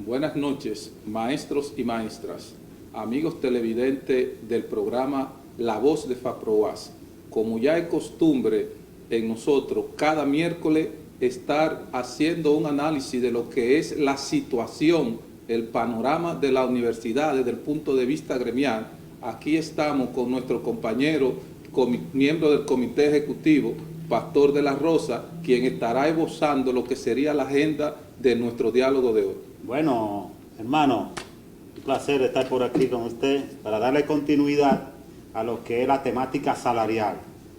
Buenas noches, maestros y maestras, amigos televidentes del programa La Voz de FAPROAS. Como ya es costumbre en nosotros, cada miércoles estar haciendo un análisis de lo que es la situación, el panorama de la universidad desde el punto de vista gremial. Aquí estamos con nuestro compañero, miembro del comité ejecutivo, Pastor de la Rosa, quien estará esbozando lo que sería la agenda de nuestro diálogo de hoy. Bueno, hermano, un placer estar por aquí con usted para darle continuidad a lo que es la temática salarial.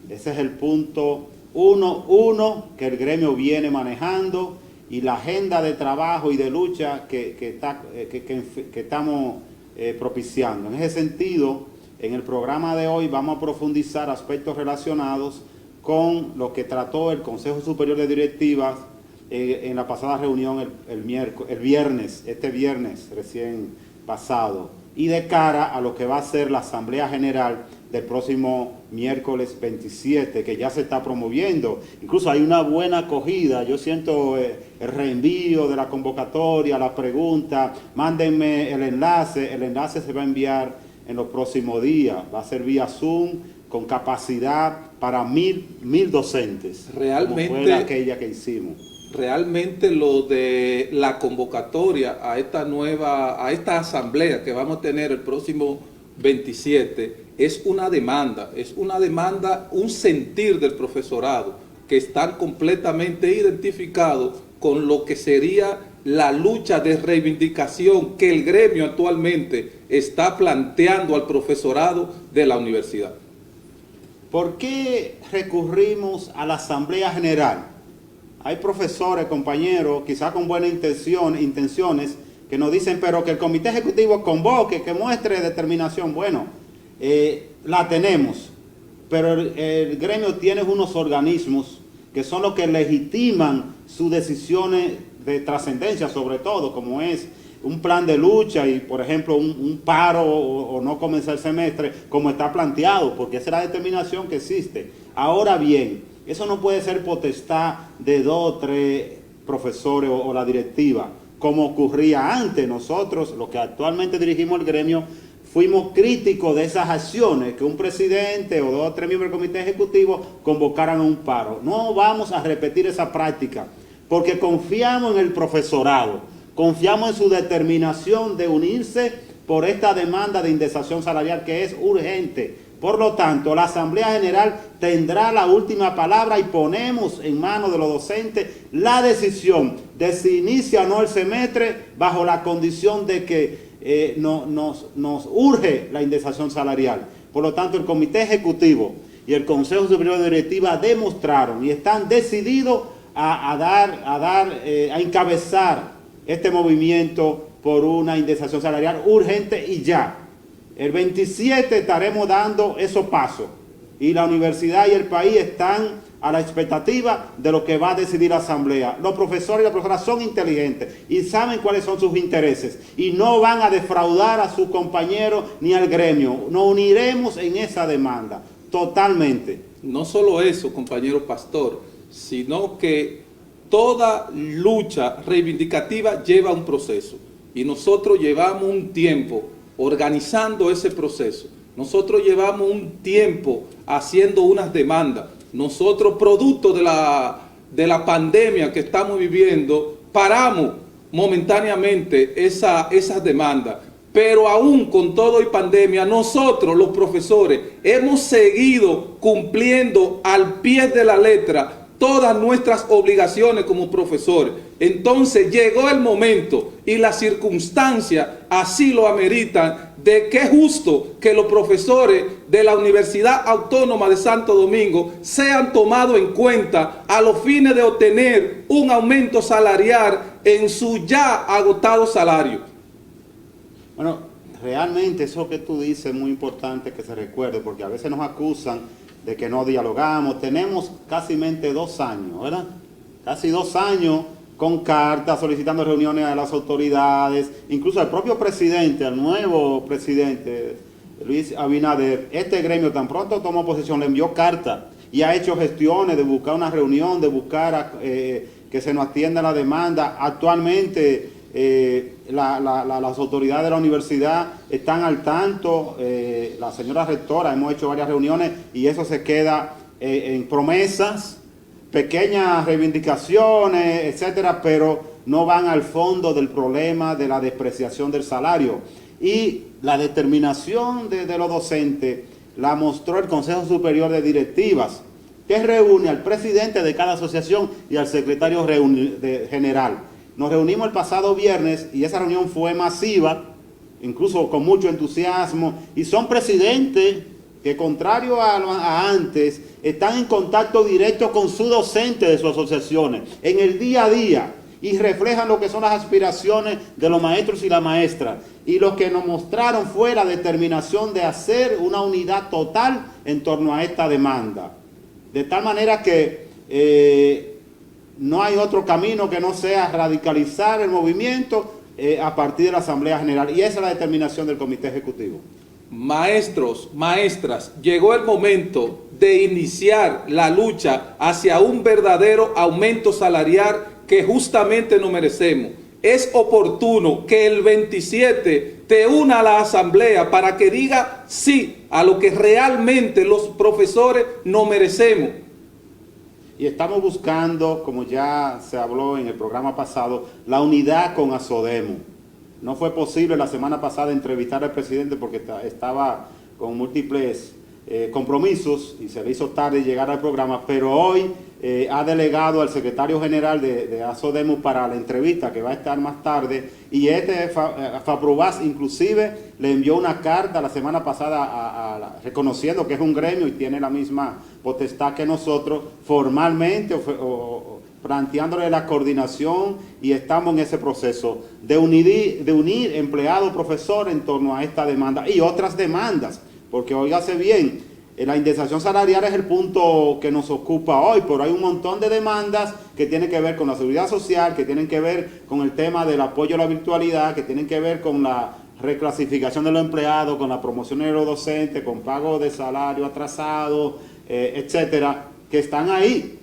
Ese es el punto 1.1 que el gremio viene manejando y la agenda de trabajo y de lucha que estamos propiciando. En ese sentido, en el programa de hoy vamos a profundizar aspectos relacionados con lo que trató el Consejo Superior de Directivas en la pasada reunión este viernes recién pasado, y de cara a lo que va a ser la Asamblea General del próximo miércoles 27, que ya se está promoviendo. Incluso hay una buena acogida. Yo siento el reenvío de la convocatoria, la pregunta, mándenme el enlace se va a enviar en los próximos días, va a ser vía Zoom, con capacidad para 1,000 docentes, Realmente, como fue aquella que hicimos. Realmente lo de la convocatoria a esta asamblea que vamos a tener el próximo 27 es una demanda, un sentir del profesorado que están completamente identificados con lo que sería la lucha de reivindicación que el gremio actualmente está planteando al profesorado de la universidad. ¿Por qué recurrimos a la Asamblea General? Hay profesores, compañeros, quizás con buenas intenciones, que nos dicen, pero que el comité ejecutivo convoque, que muestre determinación. Bueno, la tenemos, pero el gremio tiene unos organismos que son los que legitiman sus decisiones de trascendencia, sobre todo, como es un plan de lucha y, por ejemplo, un paro o no comenzar el semestre, como está planteado, porque esa es la determinación que existe. Ahora bien, eso no puede ser potestad de 2 o 3 profesores o la directiva, como ocurría antes. Nosotros, los que actualmente dirigimos el gremio, fuimos críticos de esas acciones, que un presidente o 2 o 3 miembros del comité ejecutivo convocaran a un paro. No vamos a repetir esa práctica, porque confiamos en el profesorado, confiamos en su determinación de unirse por esta demanda de indexación salarial que es urgente. Por lo tanto, la Asamblea General tendrá la última palabra y ponemos en manos de los docentes la decisión de si inicia o no el semestre bajo la condición de que nos urge la indexación salarial. Por lo tanto, el Comité Ejecutivo y el Consejo Superior de Directiva demostraron y están decididos a encabezar este movimiento por una indexación salarial urgente y ya. El 27 estaremos dando esos pasos y la universidad y el país están a la expectativa de lo que va a decidir la asamblea. Los profesores y las profesoras son inteligentes y saben cuáles son sus intereses y no van a defraudar a sus compañeros ni al gremio. Nos uniremos en esa demanda totalmente. No solo eso, compañero Pastor, sino que toda lucha reivindicativa lleva un proceso y nosotros llevamos un tiempo organizando ese proceso. Nosotros llevamos un tiempo haciendo unas demandas. Nosotros, producto de la pandemia que estamos viviendo, paramos momentáneamente esas demandas. Pero aún con todo y pandemia, nosotros los profesores hemos seguido cumpliendo al pie de la letra todas nuestras obligaciones como profesores. Entonces llegó el momento y las circunstancias así lo ameritan, de que es justo que los profesores de la Universidad Autónoma de Santo Domingo sean tomados en cuenta a los fines de obtener un aumento salarial en su ya agotado salario. Bueno, realmente eso que tú dices es muy importante que se recuerde, porque a veces nos acusan de que no dialogamos. Tenemos casi 2 años, ¿verdad? Casi 2 años con cartas solicitando reuniones a las autoridades, incluso al propio presidente, al nuevo presidente, Luis Abinader. Este gremio tan pronto tomó posesión, le envió carta y ha hecho gestiones de buscar una reunión, de buscar que se nos atienda la demanda. Actualmente las autoridades de la universidad están al tanto, la señora rectora, hemos hecho varias reuniones y eso se queda en promesas, pequeñas reivindicaciones, etcétera, pero no van al fondo del problema de la despreciación del salario. Y la determinación de los docentes la mostró el Consejo Superior de Directivas, que reúne al presidente de cada asociación y al secretario general. Nos reunimos el pasado viernes y esa reunión fue masiva, incluso con mucho entusiasmo, y son presidentes que, contrario a antes, están en contacto directo con su docente de sus asociaciones, en el día a día, y reflejan lo que son las aspiraciones de los maestros y las maestras. Y lo que nos mostraron fue la determinación de hacer una unidad total en torno a esta demanda. De tal manera que no hay otro camino que no sea radicalizar el movimiento a partir de la Asamblea General. Y esa es la determinación del Comité Ejecutivo. Maestros, maestras, llegó el momento de iniciar la lucha hacia un verdadero aumento salarial que justamente nos merecemos. Es oportuno que el 27 te una a la asamblea para que diga sí a lo que realmente los profesores nos merecemos. Y estamos buscando, como ya se habló en el programa pasado, la unidad con ASODEMU. No fue posible la semana pasada entrevistar al presidente porque estaba con múltiples compromisos y se le hizo tarde llegar al programa, pero hoy ha delegado al secretario general de ASODEMU para la entrevista que va a estar más tarde, y FAPROVAS inclusive le envió una carta la semana pasada reconociendo que es un gremio y tiene la misma potestad que nosotros formalmente planteándole la coordinación, y estamos en ese proceso de unir empleado, profesor en torno a esta demanda y otras demandas, porque óigase bien, la indexación salarial es el punto que nos ocupa hoy, pero hay un montón de demandas que tienen que ver con la seguridad social, que tienen que ver con el tema del apoyo a la virtualidad, que tienen que ver con la reclasificación de los empleados, con la promoción de los docentes, con pago de salario atrasado, etcétera, que están ahí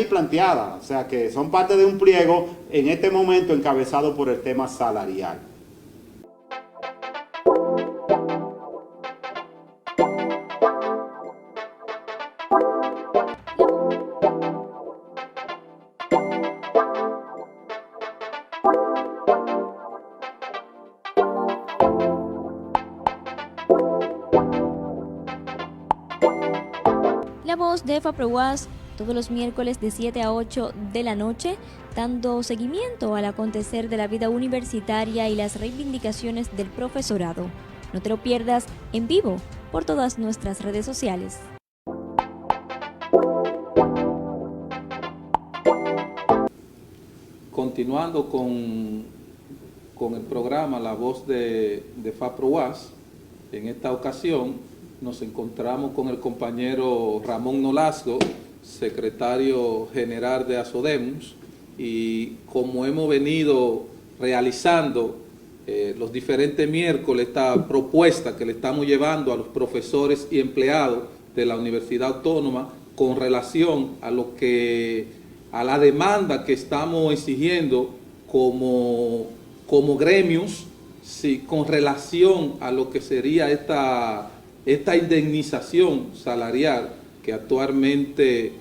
planteadas, o sea que son parte de un pliego en este momento encabezado por el tema salarial. La voz de FAPROVAS todos los miércoles de 7 a 8 de la noche, dando seguimiento al acontecer de la vida universitaria y las reivindicaciones del profesorado. No te lo pierdas en vivo por todas nuestras redes sociales. Continuando con el programa La Voz de FAPROVAS, en esta ocasión nos encontramos con el compañero Ramón Nolasco, secretario general de ASODEMUS, y como hemos venido realizando los diferentes miércoles esta propuesta que le estamos llevando a los profesores y empleados de la Universidad Autónoma con relación a la demanda que estamos exigiendo como gremios, sí, con relación a lo que sería esta indemnización salarial que actualmente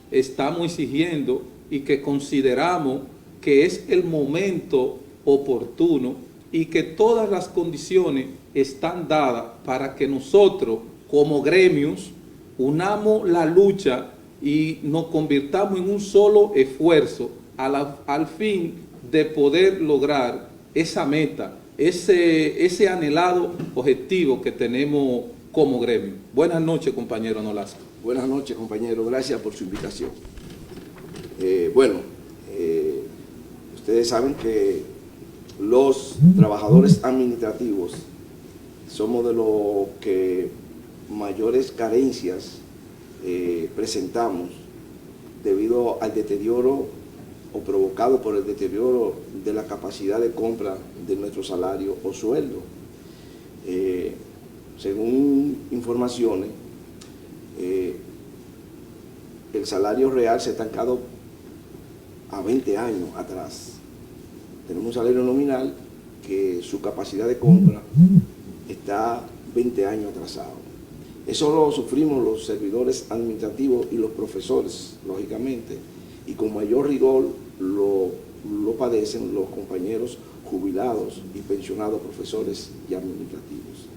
estamos exigiendo y que consideramos que es el momento oportuno y que todas las condiciones están dadas para que nosotros como gremios unamos la lucha y nos convirtamos en un solo esfuerzo al fin de poder lograr esa meta, ese anhelado objetivo que tenemos como gremio. Buenas noches, compañero Nolasco. Buenas noches, compañero. Gracias por su invitación. Ustedes saben que los trabajadores administrativos somos de los que mayores carencias presentamos debido al deterioro o provocado por el deterioro de la capacidad de compra de nuestro salario o sueldo. Según informaciones, el salario real se ha estancado a 20 años atrás. Tenemos un salario nominal que su capacidad de compra está 20 años atrasado. Eso lo sufrimos los servidores administrativos y los profesores, lógicamente, y con mayor rigor lo padecen los compañeros jubilados y pensionados, profesores y administrativos.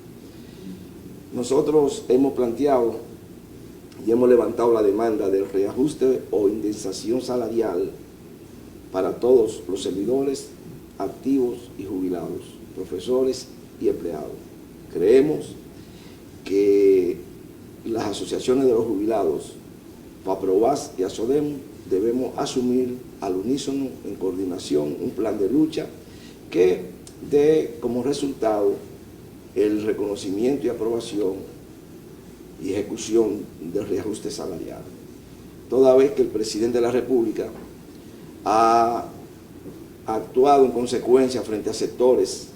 Nosotros hemos planteado y hemos levantado la demanda del reajuste o indemnización salarial para todos los servidores activos y jubilados, profesores y empleados. Creemos que las asociaciones de los jubilados, FAPROVAS y ASODEM, debemos asumir al unísono, en coordinación, un plan de lucha que dé como resultado el reconocimiento y aprobación y ejecución del reajuste salarial. Toda vez que el presidente de la República ha actuado en consecuencia frente a sectores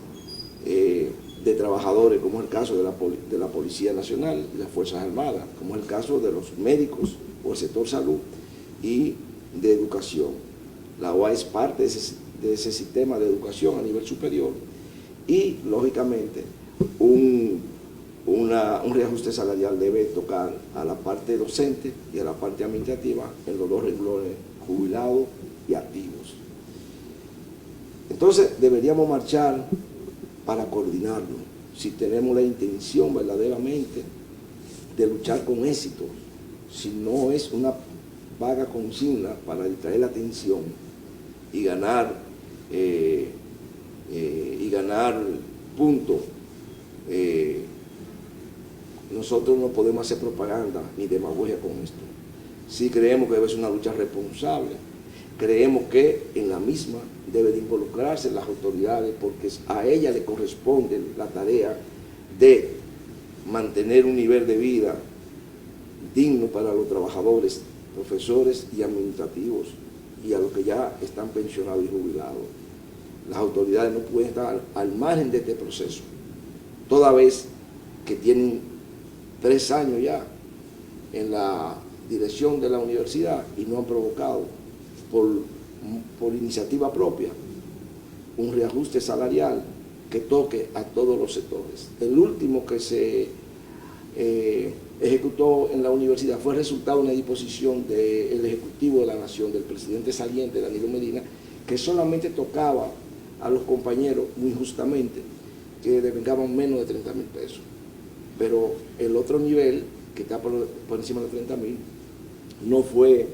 de trabajadores, como es el caso de la Policía Nacional y las Fuerzas Armadas, como es el caso de los médicos o el sector salud y de educación. La OA es parte de ese sistema de educación a nivel superior y, lógicamente, un reajuste salarial debe tocar a la parte docente y a la parte administrativa en los dos renglones, jubilados y activos. Entonces deberíamos marchar para coordinarnos, si tenemos la intención verdaderamente de luchar con éxito, si no es una vaga consigna para distraer la atención y ganar puntos. Nosotros no podemos hacer propaganda ni demagogia con esto. Sí creemos que debe ser una lucha responsable. Creemos que en la misma deben de involucrarse las autoridades porque a ellas le corresponde la tarea de mantener un nivel de vida digno para los trabajadores, profesores y administrativos y a los que ya están pensionados y jubilados. Las autoridades no pueden estar al margen de este proceso, toda vez que tienen 3 años ya en la dirección de la universidad y no han provocado por iniciativa propia un reajuste salarial que toque a todos los sectores. El último que se ejecutó en la universidad fue resultado de una disposición del Ejecutivo de la Nación, del presidente saliente, Danilo Medina, que solamente tocaba a los compañeros, muy justamente, que devengaban menos de 30,000 pesos. Pero el otro nivel, que está por encima de 30,000, no fue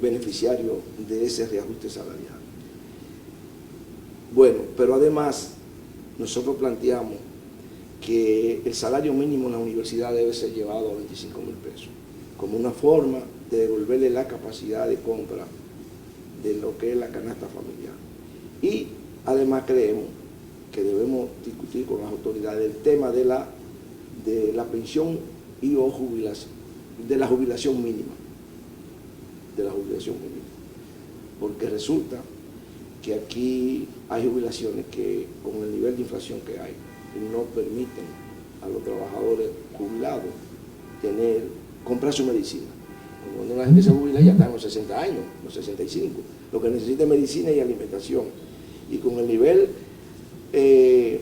beneficiario de ese reajuste salarial. Bueno, pero además nosotros planteamos que el salario mínimo en la universidad debe ser llevado a 25,000 pesos, como una forma de devolverle la capacidad de compra de lo que es la canasta familiar. Y además creemos que debemos discutir con las autoridades el tema de la pensión y o jubilación, de la jubilación mínima, porque resulta que aquí hay jubilaciones que con el nivel de inflación que hay no permiten a los trabajadores jubilados comprar su medicina. Cuando la gente se jubila ya está en los 60 años, los 65, lo que necesita es medicina y alimentación. Y con el nivel de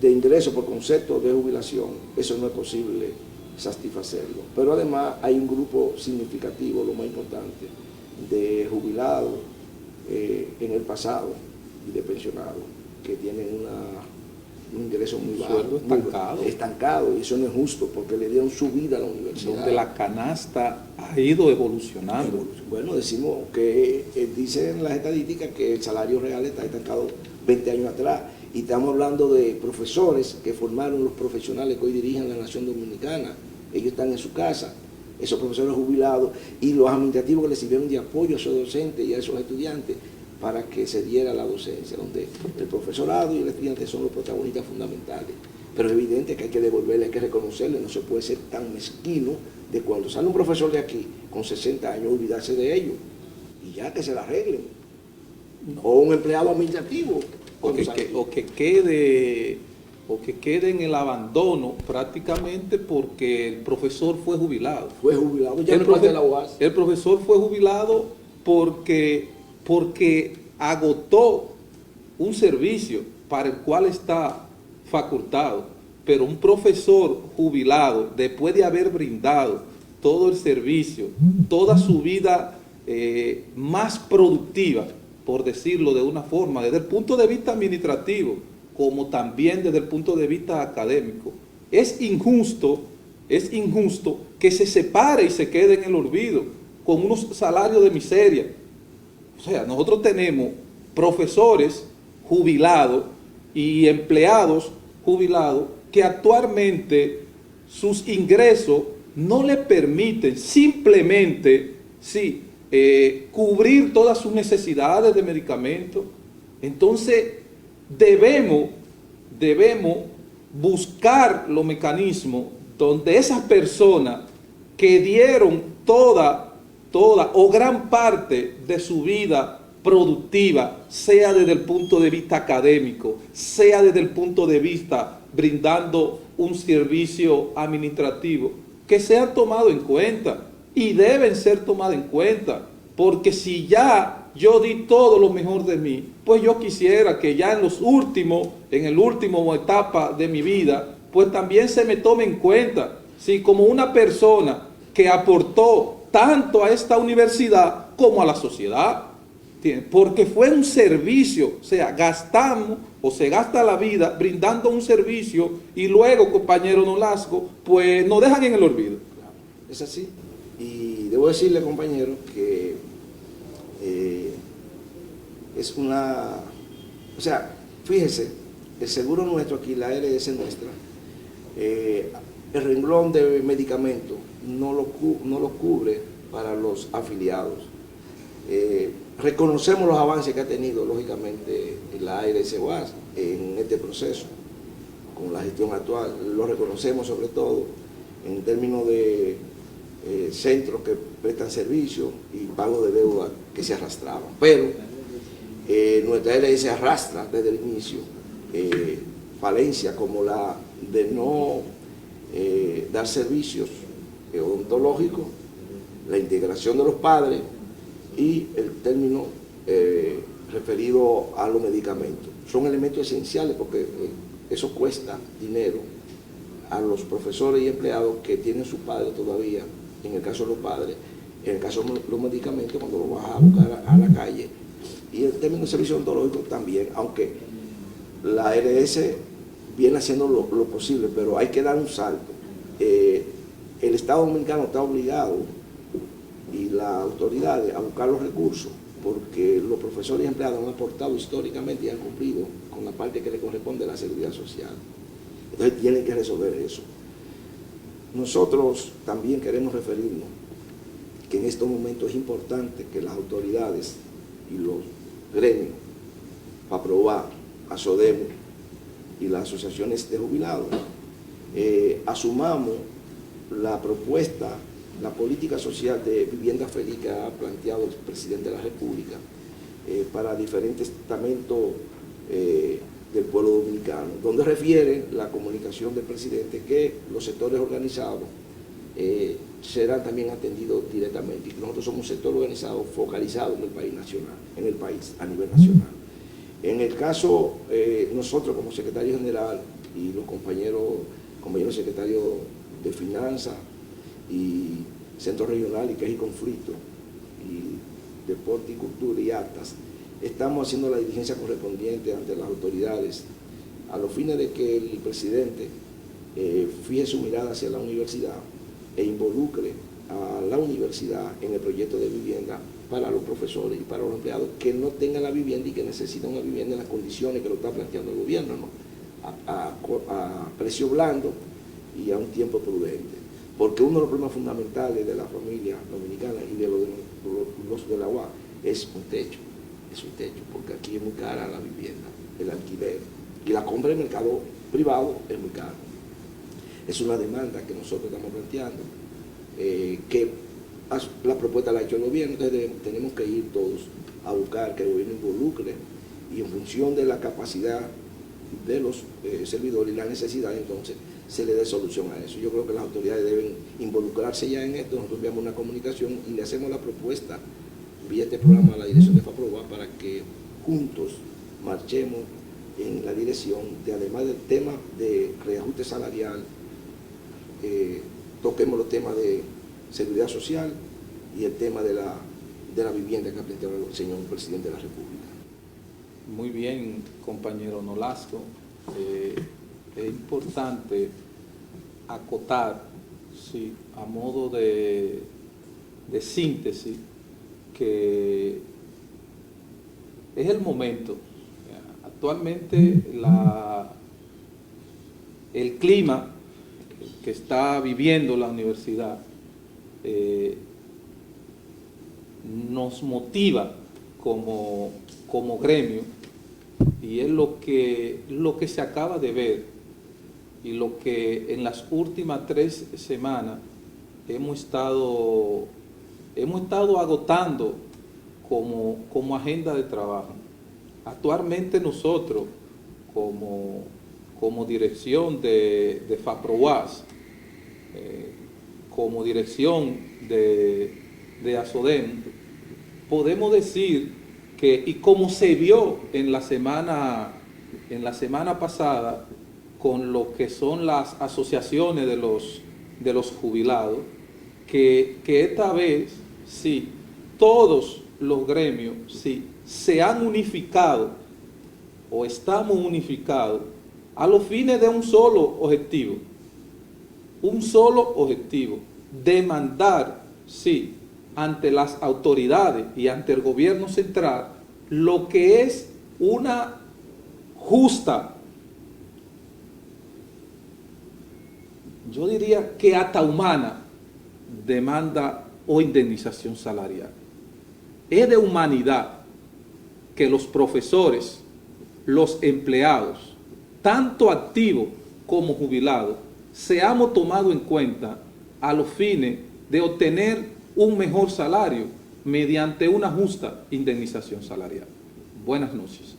ingreso por concepto de jubilación, eso no es posible satisfacerlo. Pero además hay un grupo significativo, lo más importante, de jubilados en el pasado y de pensionados que tienen un ingreso muy bajo, estancado, y eso no es justo porque le dieron su vida a la universidad. Donde la canasta ha ido evolucionando. Bueno, decimos que dicen las estadísticas que el salario real está estancado 20 años atrás, y estamos hablando de profesores que formaron los profesionales que hoy dirigen la nación dominicana. Ellos están en su casa, esos profesores jubilados, y los administrativos que les sirvieron de apoyo a esos docentes y a esos estudiantes para que se diera la docencia, donde el profesorado y el estudiante son los protagonistas fundamentales. Pero es evidente que hay que devolverle, hay que reconocerle, no se puede ser tan mezquino de cuando sale un profesor de aquí con 60 años olvidarse de ellos y ya que se la arreglen. No. O un empleado administrativo. O que quede en el abandono prácticamente porque el profesor fue jubilado. Fue jubilado, ya no es de la UAS. El profesor fue jubilado porque agotó un servicio para el cual está facultado, pero un profesor jubilado, después de haber brindado todo el servicio, toda su vida más productiva, por decirlo de una forma, desde el punto de vista administrativo, como también desde el punto de vista académico, es injusto que se separe y se quede en el olvido con unos salarios de miseria. O sea, nosotros tenemos profesores jubilados y empleados jubilados que actualmente sus ingresos no le permiten simplemente cubrir todas sus necesidades de medicamentos. Entonces debemos buscar los mecanismos donde esas personas que dieron toda o gran parte de su vida productiva, sea desde el punto de vista académico, sea desde el punto de vista brindando un servicio administrativo, que sean tomados en cuenta y deben ser tomados en cuenta, porque si ya yo di todo lo mejor de mí, pues yo quisiera que ya en el último etapa de mi vida, pues también se me tome en cuenta, como una persona que aportó tanto a esta universidad como a la sociedad, porque fue un servicio, o sea, gastamos o se gasta la vida brindando un servicio y luego, compañero Nolasco, pues nos dejan en el olvido. Es así. Y debo decirle, compañero, que es una... O sea, fíjese, el seguro nuestro aquí, la ARS nuestra, el renglón de medicamentos no lo cubre para los afiliados. Reconocemos los avances que ha tenido, lógicamente, la ARS UAS en este proceso, con la gestión actual. Lo reconocemos sobre todo en términos de centros que prestan servicio y pago de deuda que se arrastraban. Pero nuestra ARS arrastra desde el inicio falencias como la de no dar servicios odontológicos, la integración de los padres y el término referido a los medicamentos. Son elementos esenciales porque eso cuesta dinero a los profesores y empleados que tienen sus padres todavía, en el caso de los padres, en el caso de los medicamentos cuando los vas a buscar a la calle, y el término de servicio odontológico también, aunque la ARS viene haciendo lo posible, pero hay que dar un salto. El Estado Dominicano está obligado y las autoridades a buscar los recursos porque los profesores y empleados han aportado históricamente y han cumplido con la parte que le corresponde a la seguridad social. Entonces tienen que resolver eso. Nosotros también queremos referirnos que en estos momentos es importante que las autoridades y los gremios, PAPROVA, ASODEMO y las asociaciones de jubilados, asumamos la propuesta, la política social de vivienda feliz que ha planteado el presidente de la República para diferentes estamentos del pueblo dominicano, donde refiere la comunicación del presidente que los sectores organizados serán también atendidos directamente, y que nosotros somos un sector organizado focalizado en el país nacional, en el país a nivel nacional. En el caso, nosotros como secretario general y los compañeros secretarios de Finanzas y Centro Regional y Quejas y Conflictos y Deporte y Cultura y Actas, estamos haciendo la diligencia correspondiente ante las autoridades a los fines de que el presidente fije su mirada hacia la universidad e involucre a la universidad en el proyecto de vivienda para los profesores y para los empleados que no tengan la vivienda y que necesitan una vivienda en las condiciones que lo está planteando el gobierno, ¿no? A precio blando y a un tiempo prudente. Porque uno de los problemas fundamentales de la familia dominicana y de los de la UAS es un techo, porque aquí es muy cara la vivienda, el alquiler, y la compra en el mercado privado es muy caro. Es una demanda que nosotros estamos planteando, que la propuesta la ha hecho el gobierno, entonces tenemos que ir todos a buscar que el gobierno involucre y en función de la capacidad de los servidores y la necesidad, entonces se le dé solución a eso. Yo creo que las autoridades deben involucrarse ya en esto. Nosotros enviamos una comunicación y le hacemos la propuesta envía este programa a la dirección de FAPROVAS para que juntos marchemos en la dirección de, además del tema de reajuste salarial, toquemos los temas de seguridad social y el tema de la vivienda que ha planteado el señor presidente de la República. Muy bien, compañero Nolasco. Es importante acotar, sí, a modo de síntesis, que es el momento. Actualmente el clima que está viviendo la universidad nos motiva como gremio, y es lo que se acaba de ver y lo que en las últimas 3 semanas hemos estado agotando como agenda de trabajo. Actualmente nosotros, como dirección de FAPROVAS, como dirección de ASODEM, podemos decir que, y como se vio en la semana pasada con lo que son las asociaciones de los jubilados, que esta vez sí, todos los gremios sí se han unificado o estamos unificados a los fines de un solo objetivo, demandar, sí, ante las autoridades y ante el gobierno central lo que es una justa, yo diría que hasta humana, demanda o indemnización salarial. Es de humanidad que los profesores, los empleados, tanto activos como jubilados, seamos tomados en cuenta a los fines de obtener un mejor salario mediante una justa indemnización salarial. Buenas noches.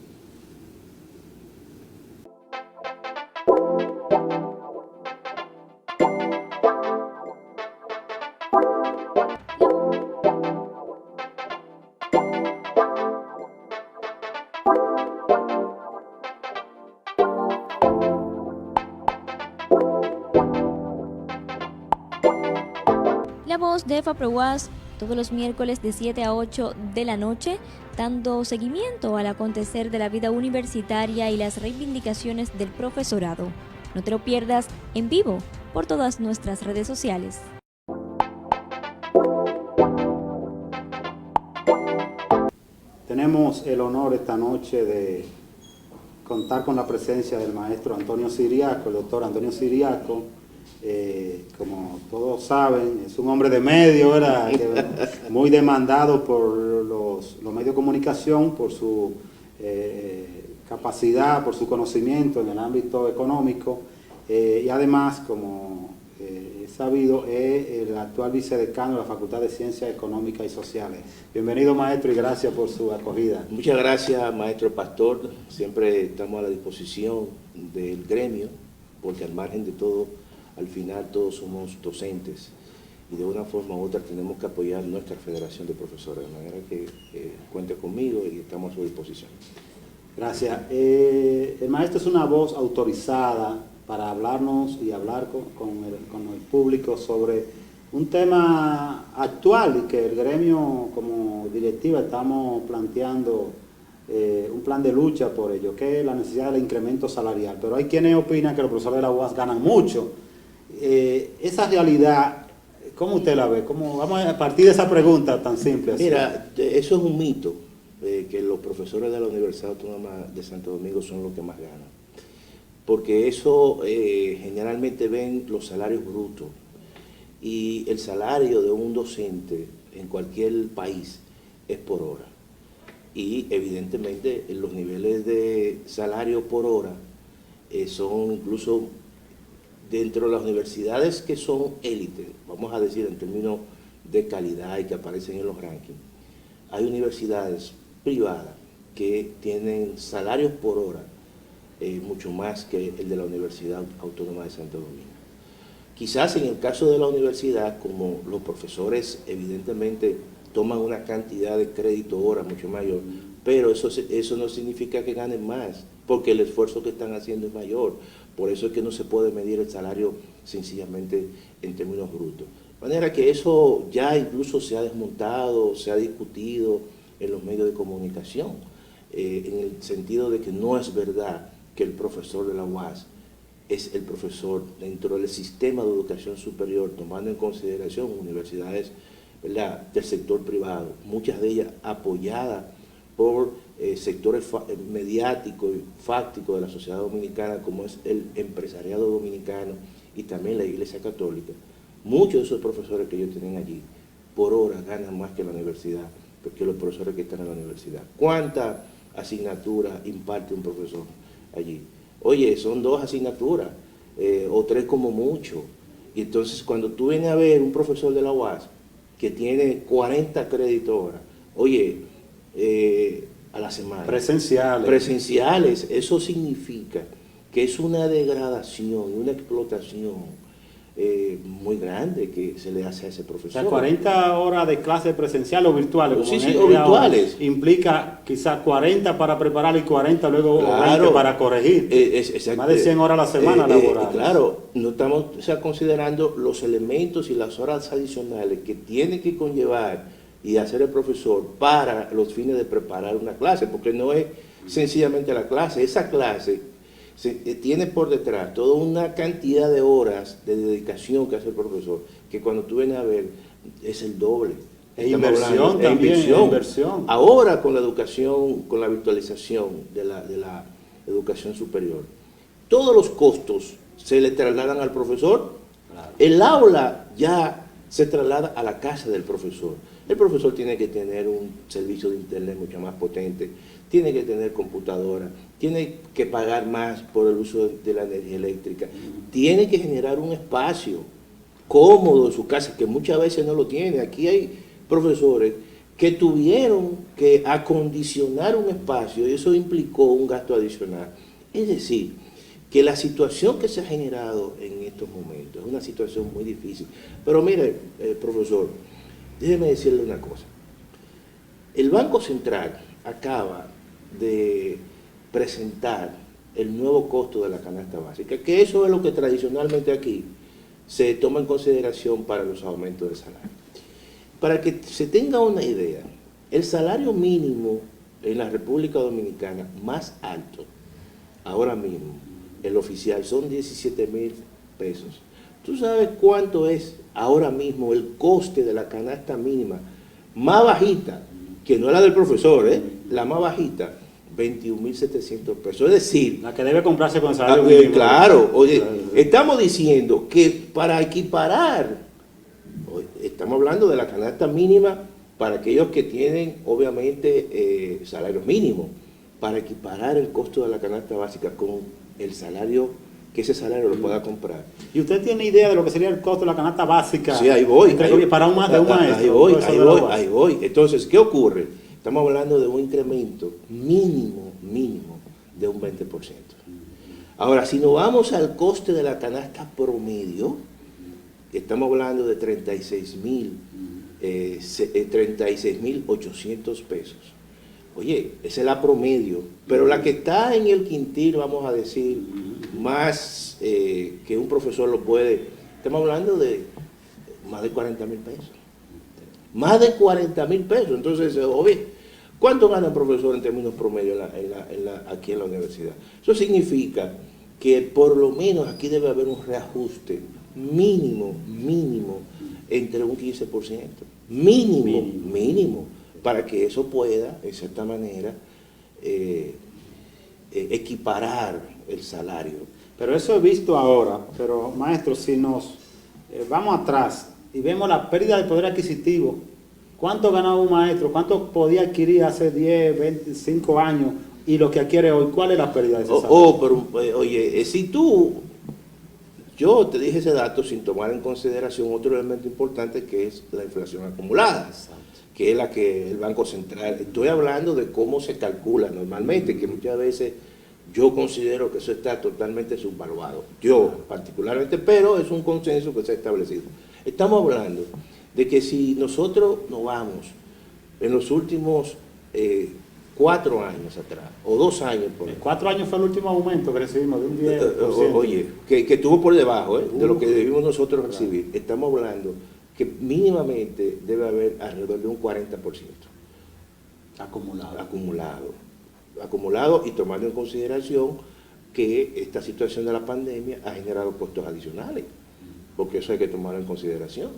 La voz de FAPROVAS, todos los miércoles de 7 a 8 de la noche, dando seguimiento al acontecer de la vida universitaria y las reivindicaciones del profesorado. No te lo pierdas en vivo por todas nuestras redes sociales. Tenemos el honor esta noche de contar con la presencia del maestro Antonio Siriaco, el doctor Antonio Siriaco. Como todos saben, es un hombre de medio, ¿verdad? Muy demandado por los medios de comunicación, por su capacidad, por su conocimiento en el ámbito económico, y además, como es sabido, es el actual vicedecano de la Facultad de Ciencias Económicas y Sociales. Bienvenido, maestro, y gracias por su acogida. Muchas gracias, maestro Pastor. Siempre estamos a la disposición del gremio, porque al margen de todo, al final todos somos docentes y de una forma u otra tenemos que apoyar nuestra Federación de Profesores, de manera que cuente conmigo y estamos a su disposición. Gracias. El maestro es una voz autorizada para hablarnos y hablar con el público sobre un tema actual y que el gremio como directiva estamos planteando un plan de lucha por ello, que es la necesidad del incremento salarial. Pero hay quienes opinan que los profesores de la UAS ganan mucho. Esa realidad, ¿cómo usted la ve? Vamos a partir de esa pregunta tan simple. Así. Mira, eso es un mito, que los profesores de la Universidad Autónoma de Santo Domingo son los que más ganan. Porque eso generalmente ven los salarios brutos. Y el salario de un docente en cualquier país es por hora. Y evidentemente los niveles de salario por hora son incluso dentro de las universidades que son élite, vamos a decir en términos de calidad y que aparecen en los rankings. Hay universidades privadas que tienen salarios por hora mucho más que el de la Universidad Autónoma de Santo Domingo. Quizás en el caso de la universidad, como los profesores evidentemente toman una cantidad de crédito hora mucho mayor, pero eso no significa que ganen más, porque el esfuerzo que están haciendo es mayor. Por eso es que no se puede medir el salario sencillamente en términos brutos. De manera que eso ya incluso se ha desmontado, se ha discutido en los medios de comunicación, en el sentido de que no es verdad que el profesor de la UAS es el profesor dentro del sistema de educación superior, tomando en consideración universidades, ¿verdad?, del sector privado, muchas de ellas apoyadas por sectores mediáticos y fácticos de la sociedad dominicana, como es el empresariado dominicano y también la Iglesia Católica. Muchos de esos profesores que ellos tienen allí, por hora, ganan más que la universidad, que los profesores que están en la universidad. ¿Cuántas asignaturas imparte un profesor allí? Oye, son 2 asignaturas, o 3 como mucho. Y entonces cuando tú vienes a ver un profesor de la UAS que tiene 40 créditos hora, oye, a la semana. Presenciales. Eso significa que es una degradación, una explotación muy grande que se le hace a ese profesor. O sea, 40 horas de clase presencial o virtuales. Sí, sí, o virtuales. Implica quizás 40 para preparar y 40 luego 20 para corregir. Más de 100 horas a la semana laborales. Claro, no estamos considerando los elementos y las horas adicionales que tiene que conllevar y hacer el profesor para los fines de preparar una clase, porque no es sencillamente la clase, esa clase tiene por detrás toda una cantidad de horas de dedicación que hace el profesor, que cuando tú vienes a ver es el doble. Inversión también. Inversión. Ahora con la educación, con la virtualización de la educación superior, todos los costos se le trasladan al profesor. Claro. El aula ya se traslada a la casa del profesor. El profesor tiene que tener un servicio de internet mucho más potente, tiene que tener computadora, tiene que pagar más por el uso de la energía eléctrica, tiene que generar un espacio cómodo en su casa, que muchas veces no lo tiene. Aquí hay profesores que tuvieron que acondicionar un espacio y eso implicó un gasto adicional. Es decir, que la situación que se ha generado en estos momentos es una situación muy difícil. Pero mire, profesor, déjeme decirle una cosa. El Banco Central acaba de presentar el nuevo costo de la canasta básica, que eso es lo que tradicionalmente aquí se toma en consideración para los aumentos de salario. Para que se tenga una idea, el salario mínimo en la República Dominicana más alto, ahora mismo, el oficial, son 17,000 pesos. ¿Tú sabes cuánto es ahora mismo el coste de la canasta mínima más bajita, que no es la del profesor, la más bajita? 21,700 pesos. Es decir, la que debe comprarse con salario mínimo. Claro, oye, estamos diciendo que para equiparar, estamos hablando de la canasta mínima para aquellos que tienen, obviamente, salarios mínimos, para equiparar el costo de la canasta básica con el salario, que ese salario lo pueda comprar. ¿Y usted tiene idea de lo que sería el costo de la canasta básica? Sí, ahí voy. Para un maestro. Ahí voy. Entonces, ¿qué ocurre? Estamos hablando de un incremento mínimo de un 20%. Ahora, si nos vamos al coste de la canasta promedio, estamos hablando de 36,800 pesos. Oye, esa es la promedio, pero la que está en el quintil, vamos a decir, más que un profesor lo puede, estamos hablando de más de 40,000 pesos. Más de 40,000 pesos. Entonces, obvio, ¿cuánto gana un profesor en términos promedio aquí en la universidad? Eso significa que por lo menos aquí debe haber un reajuste mínimo, entre un 15%. Mínimo, para que eso pueda, de cierta manera, equiparar el salario. Pero eso he visto ahora. Pero, maestro, si nos vamos atrás y vemos la pérdida de poder adquisitivo, ¿cuánto ganaba un maestro? ¿Cuánto podía adquirir hace 10, 25 años? Y lo que adquiere hoy, ¿cuál es la pérdida de ese salario? Pero, oye, si yo te dije ese dato sin tomar en consideración otro elemento importante, que es la inflación acumulada. Exacto. Que es la que el Banco Central, estoy hablando de cómo se calcula normalmente, que muchas veces yo considero que eso está totalmente subvaluado, yo particularmente, pero es un consenso que se ha establecido. Estamos hablando de que si nosotros nos vamos en los últimos 4 años atrás, o 2 años por ahí. 4 años fue el último aumento que recibimos, de un 10%. Oye, que estuvo por debajo de lo que debimos nosotros recibir. Estamos hablando que mínimamente debe haber alrededor de un 40% acumulado, y tomando en consideración que esta situación de la pandemia ha generado costos adicionales, porque eso hay que tomarlo en consideración.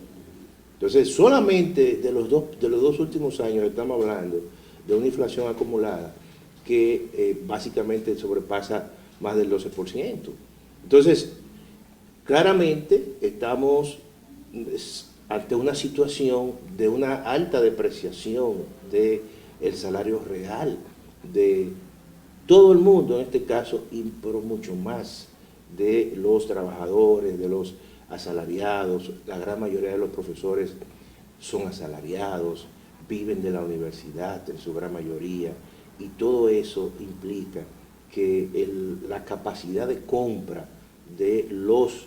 Entonces, solamente de los dos últimos años estamos hablando de una inflación acumulada que básicamente sobrepasa más del 12%. Entonces, claramente estamos ante una situación de una alta depreciación del salario real de todo el mundo, en este caso, pero mucho más de los trabajadores, de los asalariados. La gran mayoría de los profesores son asalariados, viven de la universidad en su gran mayoría, y todo eso implica que la capacidad de compra de los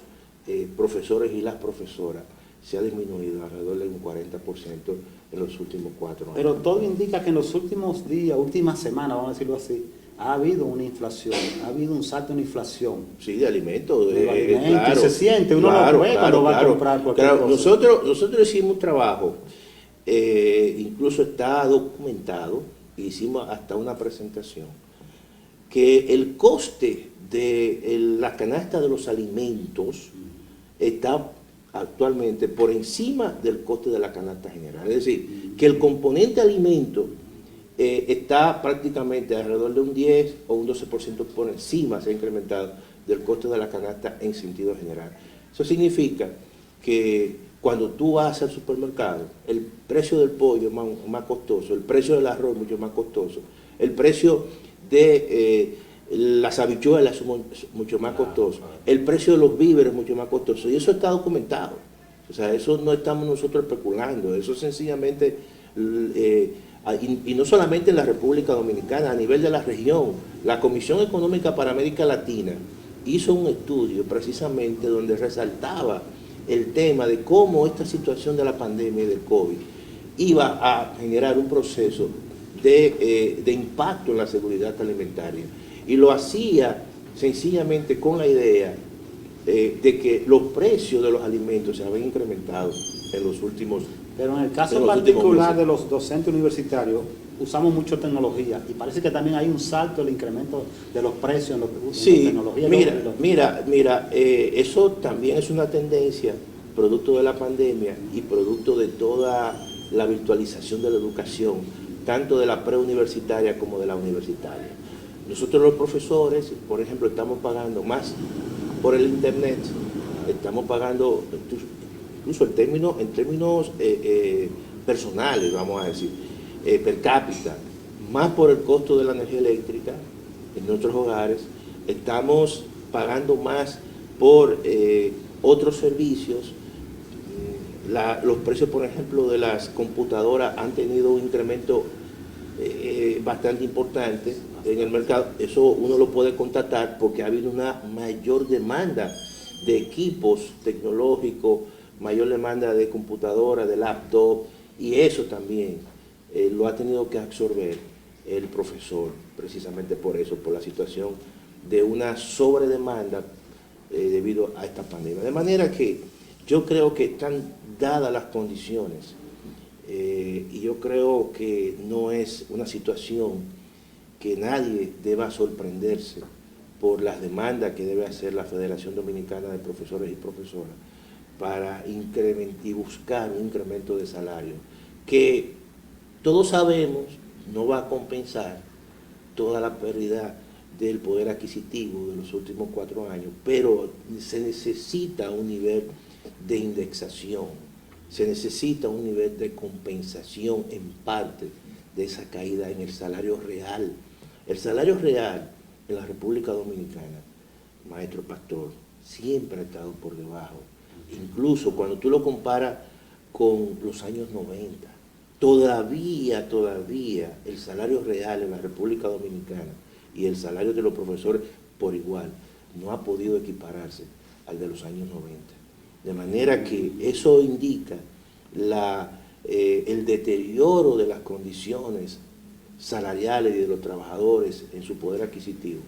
profesores y las profesoras se ha disminuido alrededor de un 40% en los últimos 4 años. Pero todo indica que en los últimos días, últimas semanas, vamos a decirlo así, ha habido una inflación, ha habido un salto en inflación. Sí, de alimentos. Claro, se siente, uno lo ve cuando va a comprar cualquier cosa. Nosotros hicimos un trabajo, incluso está documentado, hicimos hasta una presentación, que el coste de la canasta de los alimentos está actualmente por encima del coste de la canasta general. Es decir, que el componente alimento está prácticamente alrededor de un 10 o un 12% por encima, se ha incrementado, del coste de la canasta en sentido general. Eso significa que cuando tú vas al supermercado, el precio del pollo es más costoso, el precio del arroz es mucho más costoso, el precio de las habichuelas es mucho más costoso, el precio de los víveres es mucho más costoso, y eso está documentado. O sea, eso no estamos nosotros especulando, eso sencillamente, y no solamente en la República Dominicana, a nivel de la región, la Comisión Económica para América Latina hizo un estudio precisamente donde resaltaba el tema de cómo esta situación de la pandemia y del COVID iba a generar un proceso de impacto en la seguridad alimentaria. Y lo hacía sencillamente con la idea de que los precios de los alimentos se habían incrementado en los últimos meses. Pero en el caso particular de los docentes universitarios, usamos mucho tecnología y parece que también hay un salto, el incremento de los precios en, sí, en tecnología. Mira, eso también es una tendencia producto de la pandemia y producto de toda la virtualización de la educación, tanto de la preuniversitaria como de la universitaria. Nosotros los profesores, por ejemplo, estamos pagando más por el internet, estamos pagando, incluso en términos personales, vamos a decir, per cápita, más por el costo de la energía eléctrica en nuestros hogares, estamos pagando más por otros servicios. Los precios, por ejemplo, de las computadoras han tenido un incremento bastante importante en el mercado. Eso uno lo puede constatar porque ha habido una mayor demanda de equipos tecnológicos, mayor demanda de computadoras, de laptop, y eso también lo ha tenido que absorber el profesor, precisamente por eso, por la situación de una sobredemanda debido a esta pandemia. De manera que yo creo que están dadas las condiciones y yo creo que no es una situación que nadie deba sorprenderse por las demandas que debe hacer la Federación Dominicana de Profesores y Profesoras para incrementar y buscar un incremento de salario que todos sabemos no va a compensar toda la pérdida del poder adquisitivo de los últimos 4 años, pero se necesita un nivel de indexación, se necesita un nivel de compensación en parte de esa caída en el salario real. El salario real en la República Dominicana, maestro Pastor, siempre ha estado por debajo, incluso cuando tú lo comparas con los años 90. Todavía el salario real en la República Dominicana y el salario de los profesores por igual no ha podido equipararse al de los años 90. De manera que eso indica el deterioro de las condiciones salariales y de los trabajadores en su poder adquisitivo,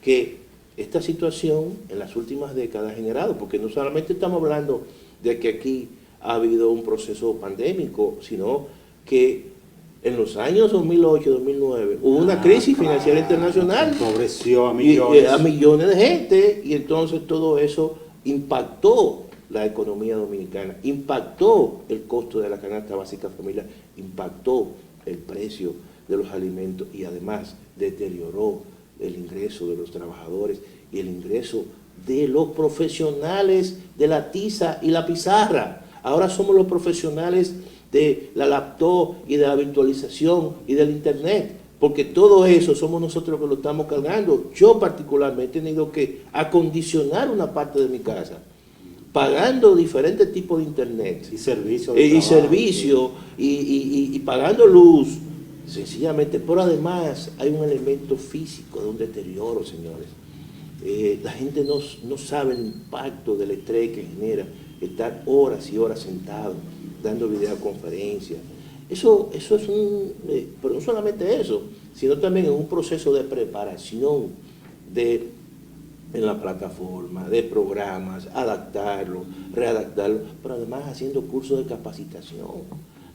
que esta situación en las últimas décadas ha generado, porque no solamente estamos hablando de que aquí ha habido un proceso pandémico, sino que en los años 2008-2009 hubo una crisis financiera internacional. Empobreció a a millones de gente, y entonces todo eso impactó la economía dominicana, impactó el costo de la canasta básica familiar, impactó el precio de los alimentos y además deterioró el ingreso de los trabajadores y el ingreso de los profesionales de la tiza y la pizarra. Ahora somos los profesionales de la laptop y de la virtualización y del internet, porque todo eso somos nosotros que lo estamos cargando. Yo particularmente he tenido que acondicionar una parte de mi casa, pagando diferentes tipos de internet y servicio y pagando luz, sencillamente. Pero además hay un elemento físico de un deterioro, señores. La gente no sabe el impacto del estrés que genera estar horas y horas sentado dando videoconferencias. Eso es pero no solamente eso, sino también en un proceso de preparación en la plataforma, de programas, adaptarlo, readaptarlo, pero además haciendo cursos de capacitación.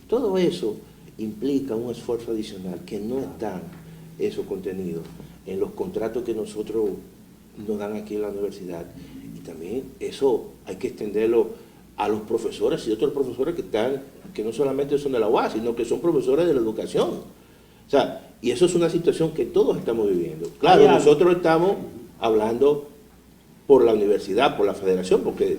Todo eso implica un esfuerzo adicional que no están esos contenidos en los contratos que nosotros nos dan aquí en la universidad. Y también eso hay que extenderlo a los profesores y otros profesores que no solamente son de la UAS, sino que son profesores de la educación. O sea, y eso es una situación que todos estamos viviendo. Claro, nosotros estamos hablando por la universidad, por la federación, porque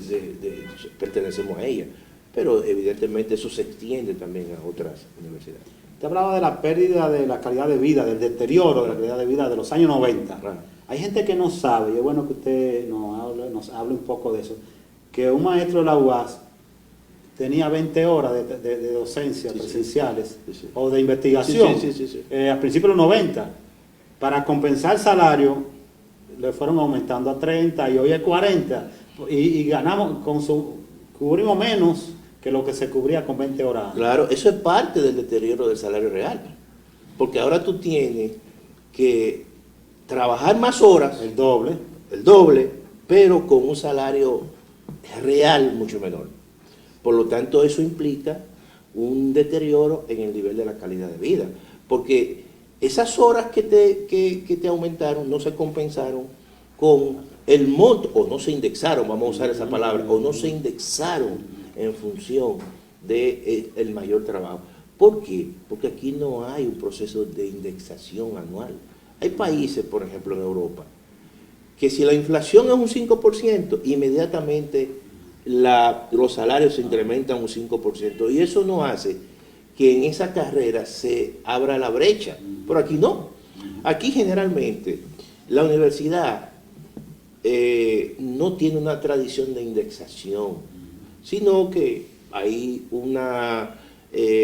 pertenecemos a ella, pero evidentemente eso se extiende también a otras universidades. Usted hablaba de la pérdida de la calidad de vida, del deterioro de la calidad de vida de los años 90. Hay gente que no sabe, y es bueno que usted nos hable un poco de eso, que un maestro de la UAS tenía 20 horas de docencia presenciales o de investigación a principios de los 90. Para compensar el salario, le fueron aumentando a 30 y hoy es 40. Y ganamos, cubrimos menos que lo que se cubría con 20 horas. Claro, eso es parte del deterioro del salario real. Porque ahora tú tienes que trabajar más horas. El doble, pero con un salario real mucho menor. Por lo tanto, eso implica un deterioro en el nivel de la calidad de vida, porque esas horas que te aumentaron no se compensaron con el monto, o no se indexaron, vamos a usar esa palabra, o no se indexaron en función del mayor trabajo. ¿Por qué? Porque aquí no hay un proceso de indexación anual. Hay países, por ejemplo, en Europa, que si la inflación es un 5%, inmediatamente los salarios se incrementan un 5%, y eso no hace que en esa carrera se abra la brecha. Pero aquí no. Aquí generalmente la universidad no tiene una tradición de indexación, sino que hay una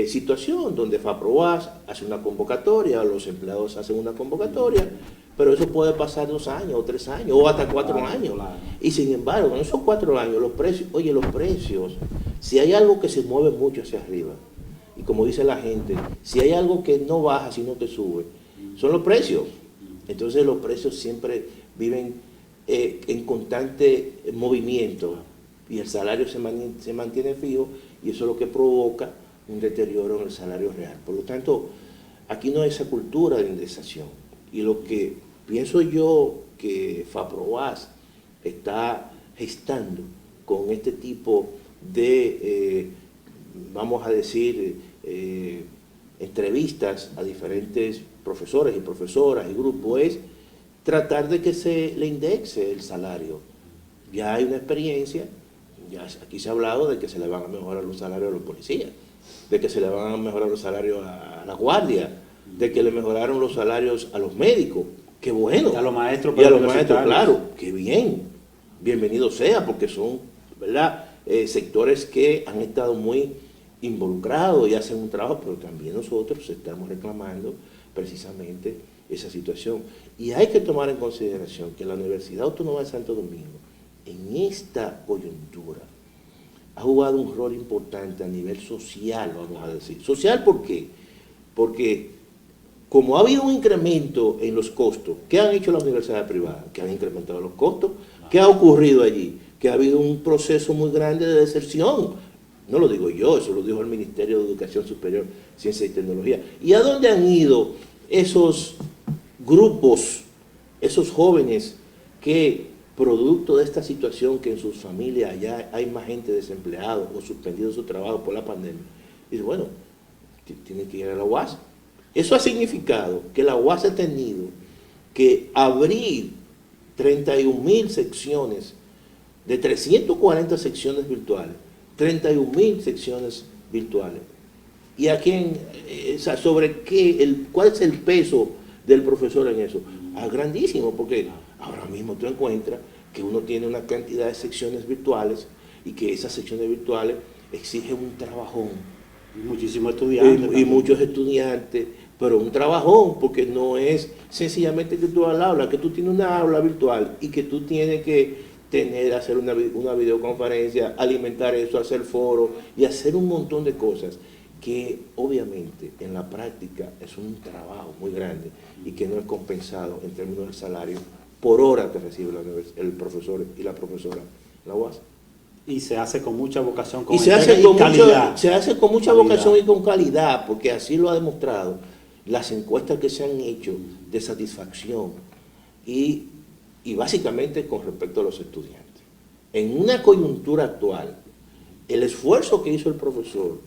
situación donde FAPROAS hace una convocatoria, los empleados hacen una convocatoria, pero eso puede pasar 2 años o 3 años o hasta 4 años. Y sin embargo, en esos 4 años, los precios, si hay algo que se mueve mucho hacia arriba, y como dice la gente, si hay algo que no baja, sino que sube, son los precios. Entonces los precios siempre viven en constante movimiento y el salario se mantiene fijo, y eso es lo que provoca un deterioro en el salario real. Por lo tanto, aquí no hay esa cultura de indexación. Y lo que pienso yo que FAPROAS está gestando con este tipo de, vamos a decir, entrevistas a diferentes profesores y profesoras y grupos, es tratar de que se le indexe el salario. Ya hay una experiencia, ya aquí se ha hablado de que se le van a mejorar los salarios a los policías, de que se le van a mejorar los salarios a la guardia, de que le mejoraron los salarios a los médicos. Qué bueno. Y a los maestros, claro, qué bien. Bienvenido sea, porque son, ¿verdad?, sectores que han estado muy involucrados y hacen un trabajo, pero también nosotros estamos reclamando precisamente esa situación. Y hay que tomar en consideración que la Universidad Autónoma de Santo Domingo, en esta coyuntura, ha jugado un rol importante a nivel social, vamos a decir. ¿Social por qué? Porque como ha habido un incremento en los costos, ¿qué han hecho las universidades privadas? Que han incrementado los costos. ¿Qué ha ocurrido allí? Que ha habido un proceso muy grande de deserción. No lo digo yo, eso lo dijo el Ministerio de Educación Superior, Ciencia y Tecnología. ¿Y a dónde han ido esos grupos, esos jóvenes que, producto de esta situación que en sus familias ya hay más gente desempleada o suspendido su trabajo por la pandemia? Y bueno, tienen que ir a la UAS. Eso ha significado que la UAS ha tenido que abrir 31.000 secciones, de 340 secciones virtuales, 31.000 secciones virtuales. ¿Y a quién, sobre qué, cuál es el peso del profesor en eso? Grandísimo, porque ahora mismo tú encuentras que uno tiene una cantidad de secciones virtuales y que esas secciones virtuales exigen un trabajón. Muchísimos estudiantes. Y muchos estudiantes, pero un trabajón, porque no es sencillamente que tú vas al aula, que tú tienes una aula virtual y que tú tienes que hacer una videoconferencia, alimentar eso, hacer foro y hacer un montón de cosas que obviamente en la práctica es un trabajo muy grande y que no es compensado en términos del salario por hora que recibe el profesor y la profesora en la UAS. Y se hace con mucha vocación, con se hace con mucha vocación y con calidad, porque así lo ha demostrado las encuestas que se han hecho de satisfacción y básicamente con respecto a los estudiantes. En una coyuntura actual, el esfuerzo que hizo el profesor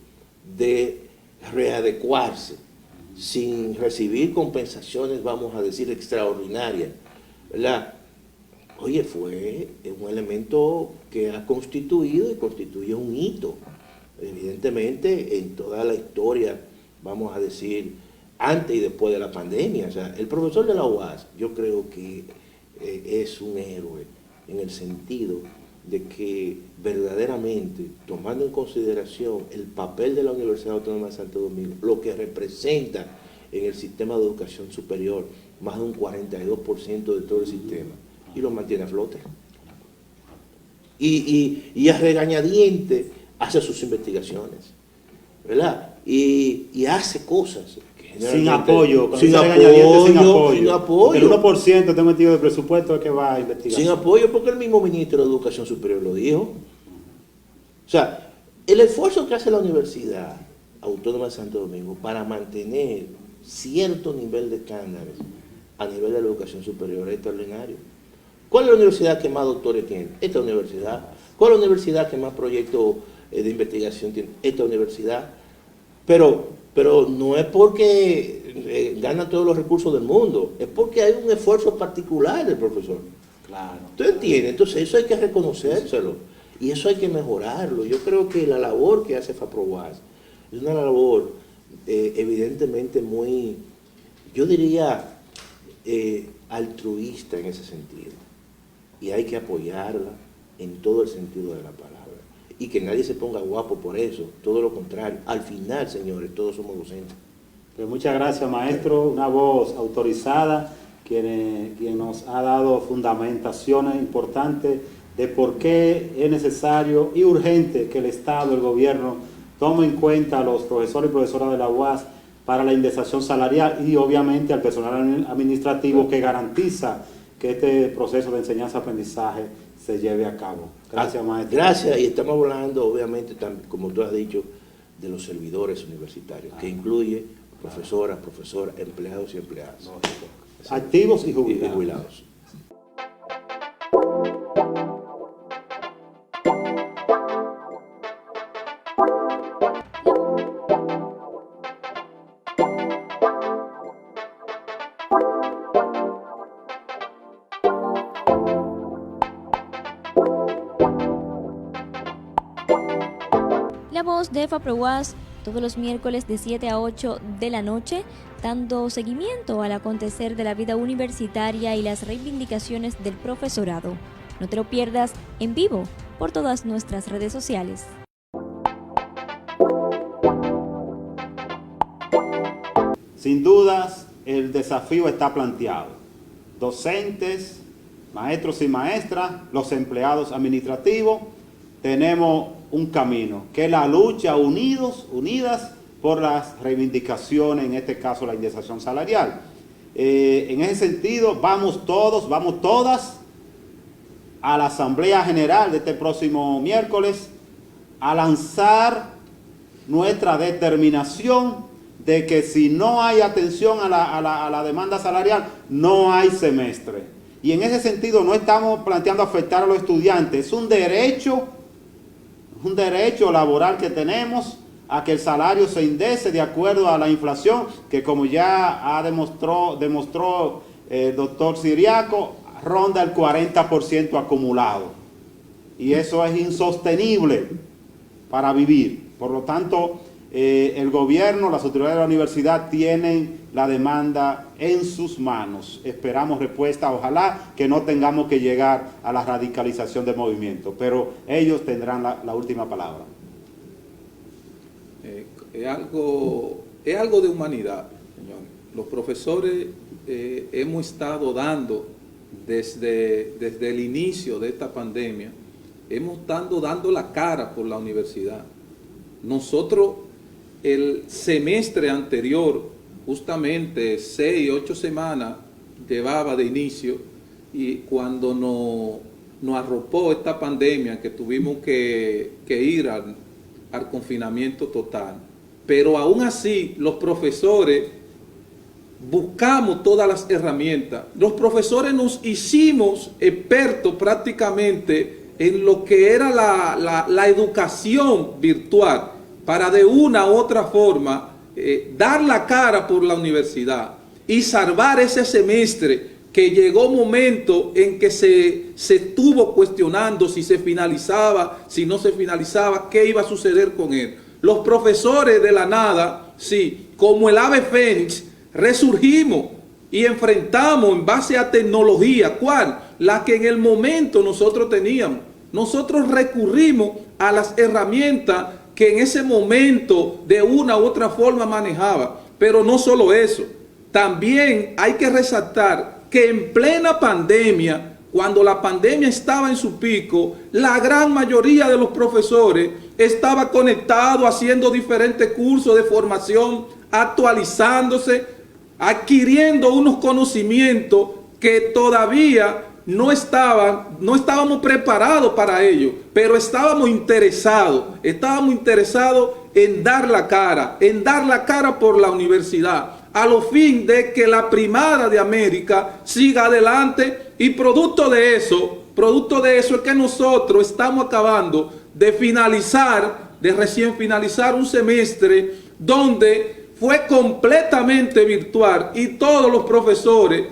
de readecuarse sin recibir compensaciones, vamos a decir, extraordinarias, ¿verdad? Oye, fue un elemento que ha constituido y constituye un hito, evidentemente, en toda la historia, vamos a decir, antes y después de la pandemia. O sea, el profesor de la UAS, yo creo que es un héroe en el sentido de que verdaderamente, tomando en consideración el papel de la Universidad Autónoma de Santo Domingo, lo que representa en el sistema de educación superior, más de un 42% de todo el sistema, y lo mantiene a flote. Y a regañadiente hace sus investigaciones, ¿verdad? Y hace cosas. Sin apoyo. Sin apoyo. El 1% tengo metido de presupuesto es que va a investigar. Sin apoyo, porque el mismo ministro de Educación Superior lo dijo. O sea, el esfuerzo que hace la Universidad Autónoma de Santo Domingo para mantener cierto nivel de estándares a nivel de la educación superior es extraordinario. ¿Cuál es la universidad que más doctores tiene? Esta universidad. ¿Cuál es la universidad que más proyectos de investigación tiene? Esta universidad. Pero no es porque gana todos los recursos del mundo, es porque hay un esfuerzo particular del profesor. Claro. ¿Tú entiendes? Entonces eso hay que reconocérselo y eso hay que mejorarlo. Yo creo que la labor que hace FAPROWAS es una labor evidentemente muy, yo diría, altruista en ese sentido. Y hay que apoyarla en todo el sentido de la palabra. Y que nadie se ponga guapo por eso, todo lo contrario. Al final, señores, todos somos docentes. Pues muchas gracias, maestro. Una voz autorizada, quien nos ha dado fundamentaciones importantes de por qué es necesario y urgente que el Estado, el gobierno, tome en cuenta a los profesores y profesoras de la UAS para la indexación salarial y obviamente al personal administrativo que garantiza que este proceso de enseñanza-aprendizaje se lleve a cabo. Gracias, maestro. Gracias, y estamos hablando, obviamente, como tú has dicho, de los servidores universitarios, que incluye profesoras, empleados y empleadas. Activos y jubilados. Y jubilados. La voz de FAPROWAS todos los miércoles de 7 a 8 de la noche, dando seguimiento al acontecer de la vida universitaria y las reivindicaciones del profesorado. No te lo pierdas en vivo por todas nuestras redes sociales. Sin dudas, el desafío está planteado. Docentes, maestros y maestras, los empleados administrativos, tenemos un camino, que es la lucha unidas por las reivindicaciones, en este caso la indexación salarial. En ese sentido, vamos todas a la Asamblea General de este próximo miércoles a lanzar nuestra determinación de que si no hay atención a la demanda salarial, no hay semestre. Y en ese sentido no estamos planteando afectar a los estudiantes, es un derecho laboral que tenemos a que el salario se indexe de acuerdo a la inflación, que como ya demostró el doctor Siriaco, ronda el 40% acumulado. Y eso es insostenible para vivir. Por lo tanto, el gobierno, las autoridades de la universidad tienen la demanda en sus manos. Esperamos respuesta, ojalá que no tengamos que llegar a la radicalización del movimiento, pero ellos tendrán la última palabra. Es algo de humanidad, señores. Los profesores hemos estado dando desde el inicio de esta pandemia, hemos estado dando la cara por la universidad. Nosotros el semestre anterior, justamente 6, 8 semanas llevaba de inicio, y cuando nos arropó esta pandemia, que tuvimos que ir al confinamiento total. Pero aún así, los profesores buscamos todas las herramientas. Los profesores nos hicimos expertos prácticamente en lo que era la educación virtual, para de una u otra forma dar la cara por la universidad y salvar ese semestre, que llegó un momento en que se estuvo cuestionando si se finalizaba, si no se finalizaba, qué iba a suceder con él. Los profesores de la nada, sí, como el ave fénix, resurgimos y enfrentamos en base a tecnología. ¿Cuál? La que en el momento nosotros teníamos. Nosotros recurrimos a las herramientas que en ese momento de una u otra forma manejaba. Pero no solo eso, también hay que resaltar que en plena pandemia, cuando la pandemia estaba en su pico, la gran mayoría de los profesores estaba conectado, haciendo diferentes cursos de formación, actualizándose, adquiriendo unos conocimientos que todavía no estábamos preparados para ello, pero estábamos interesados en dar la cara por la universidad, a lo fin de que la primada de América siga adelante. Y producto de eso es que nosotros estamos acabando de recién finalizar un semestre donde fue completamente virtual, y todos los profesores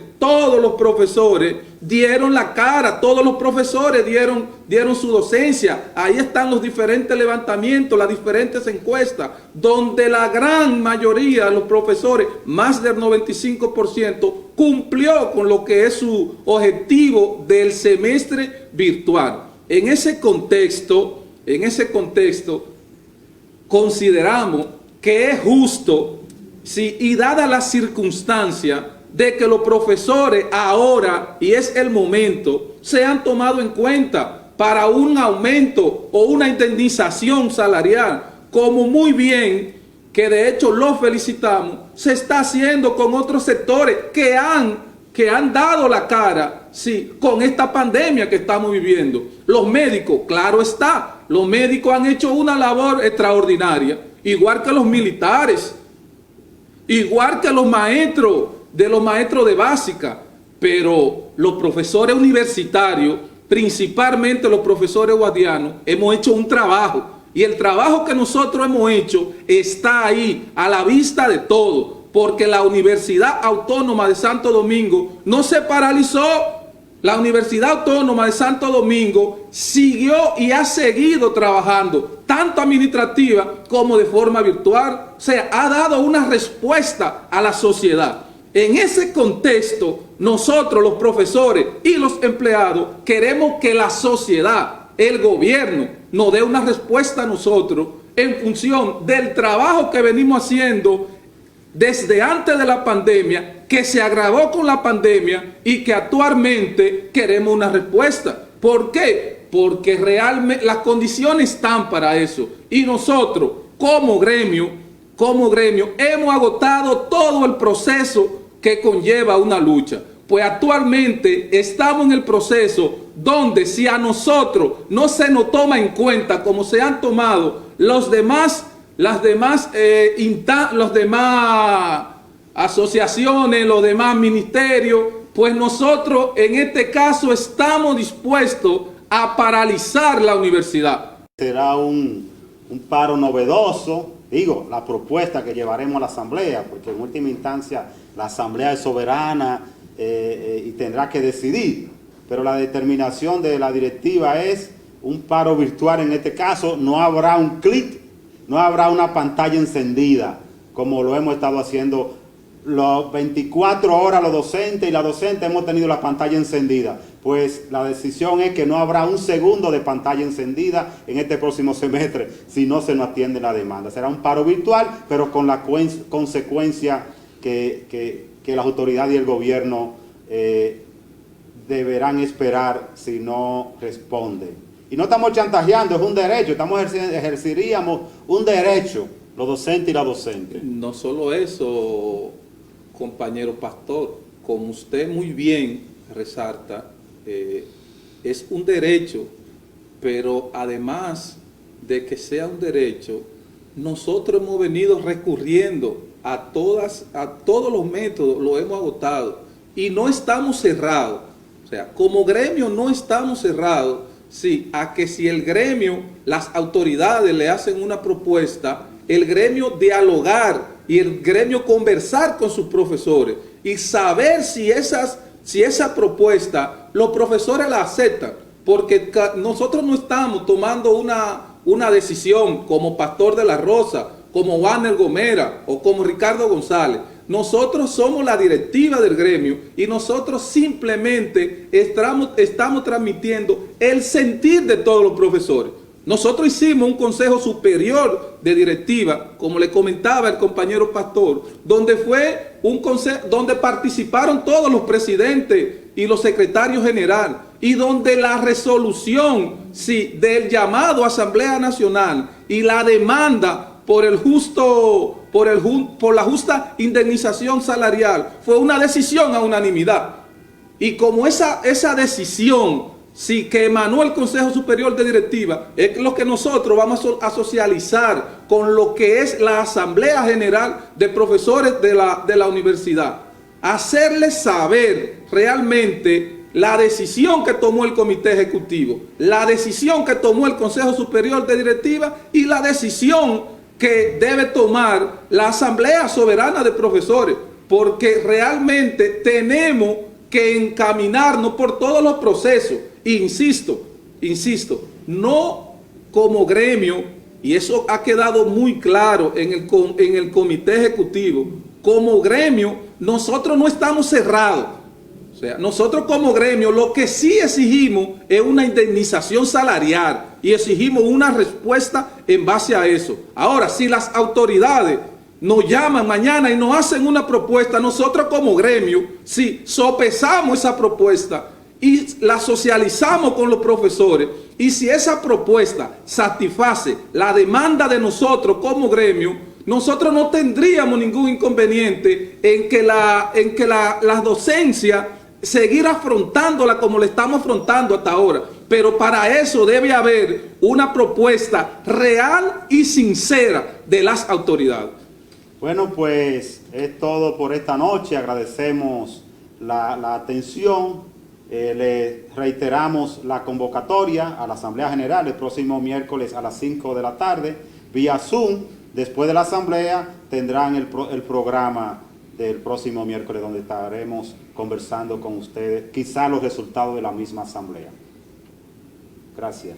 dieron la cara, todos los profesores dieron su docencia. Ahí están los diferentes levantamientos, las diferentes encuestas, donde la gran mayoría de los profesores, más del 95%, cumplió con lo que es su objetivo del semestre virtual. En ese contexto, consideramos que es justo, sí, y dada la circunstancia de que los profesores ahora, y es el momento, sean tomados en cuenta para un aumento o una indemnización salarial, como muy bien, que de hecho los felicitamos, se está haciendo con otros sectores que han dado la cara, sí, con esta pandemia que estamos viviendo. Los médicos, claro está, los médicos han hecho una labor extraordinaria, igual que los militares, igual que los maestros de básica, pero los profesores universitarios, principalmente los profesores guardianos, hemos hecho un trabajo, y el trabajo que nosotros hemos hecho está ahí a la vista de todos, porque la Universidad Autónoma de Santo Domingo no se paralizó. La Universidad Autónoma de Santo Domingo siguió y ha seguido trabajando, tanto administrativa como de forma virtual. O sea, ha dado una respuesta a la sociedad. En ese contexto, nosotros los profesores y los empleados queremos que la sociedad, el gobierno, nos dé una respuesta a nosotros en función del trabajo que venimos haciendo desde antes de la pandemia, que se agravó con la pandemia y que actualmente queremos una respuesta. ¿Por qué? Porque realmente las condiciones están para eso. Y nosotros, como gremio, hemos agotado todo el proceso que conlleva una lucha. Pues actualmente estamos en el proceso donde si a nosotros no se nos toma en cuenta como se han tomado las demás asociaciones, los demás ministerios, pues nosotros en este caso estamos dispuestos a paralizar la universidad. Será un paro novedoso, digo, la propuesta que llevaremos a la Asamblea, porque en última instancia la Asamblea es soberana y tendrá que decidir, pero la determinación de la directiva es un paro virtual. En este caso no habrá un clic, no habrá una pantalla encendida, como lo hemos estado haciendo los 24 horas los docentes, y la docente hemos tenido la pantalla encendida. Pues la decisión es que no habrá un segundo de pantalla encendida en este próximo semestre si no se nos atiende la demanda. Será un paro virtual, pero con la consecuencia que las autoridades y el gobierno deberán esperar si no responden. Y no estamos chantajeando, es un derecho, ejerceríamos un derecho, los docentes y la docente. No solo eso, compañero pastor, como usted muy bien resalta, es un derecho, pero además de que sea un derecho, nosotros hemos venido recurriendo a todos los métodos, lo hemos agotado y no estamos cerrados. O sea, como gremio no estamos cerrados, sí, a que si el gremio, las autoridades le hacen una propuesta, el gremio dialogar y el gremio conversar con sus profesores y saber si esa propuesta los profesores la aceptan, porque nosotros no estamos tomando una decisión como Pastor de la Rosa, como Warner Gomera o como Ricardo González. Nosotros somos la directiva del gremio y nosotros simplemente estamos transmitiendo el sentir de todos los profesores. Nosotros hicimos un consejo superior de directiva, como le comentaba el compañero pastor, donde fue un consejo donde participaron todos los presidentes y los secretarios generales, y donde la resolución, sí, del llamado a Asamblea Nacional y la demanda por la justa indemnización salarial fue una decisión a unanimidad. Y como esa decisión sí que emanó el Consejo Superior de Directiva, es lo que nosotros vamos a socializar con lo que es la Asamblea General de Profesores de la universidad. Hacerles saber realmente la decisión que tomó el Comité Ejecutivo, la decisión que tomó el Consejo Superior de Directiva y la decisión que debe tomar la Asamblea Soberana de Profesores, porque realmente tenemos que encaminarnos por todos los procesos. Insisto, no como gremio, y eso ha quedado muy claro en el Comité Ejecutivo, como gremio nosotros no estamos cerrados. O sea, nosotros como gremio lo que sí exigimos es una indemnización salarial y exigimos una respuesta en base a eso. Ahora, si las autoridades nos llaman mañana y nos hacen una propuesta, nosotros como gremio, sí, sopesamos esa propuesta y la socializamos con los profesores, y si esa propuesta satisface la demanda de nosotros como gremio, nosotros no tendríamos ningún inconveniente en que la docencia seguir afrontándola como la estamos afrontando hasta ahora. Pero para eso debe haber una propuesta real y sincera de las autoridades. Bueno, pues es todo por esta noche. Agradecemos la atención. Le reiteramos la convocatoria a la Asamblea General el próximo miércoles a las 5 de la tarde, vía Zoom. Después de la Asamblea tendrán el programa del próximo miércoles, donde estaremos conversando con ustedes, quizá los resultados de la misma Asamblea. Gracias.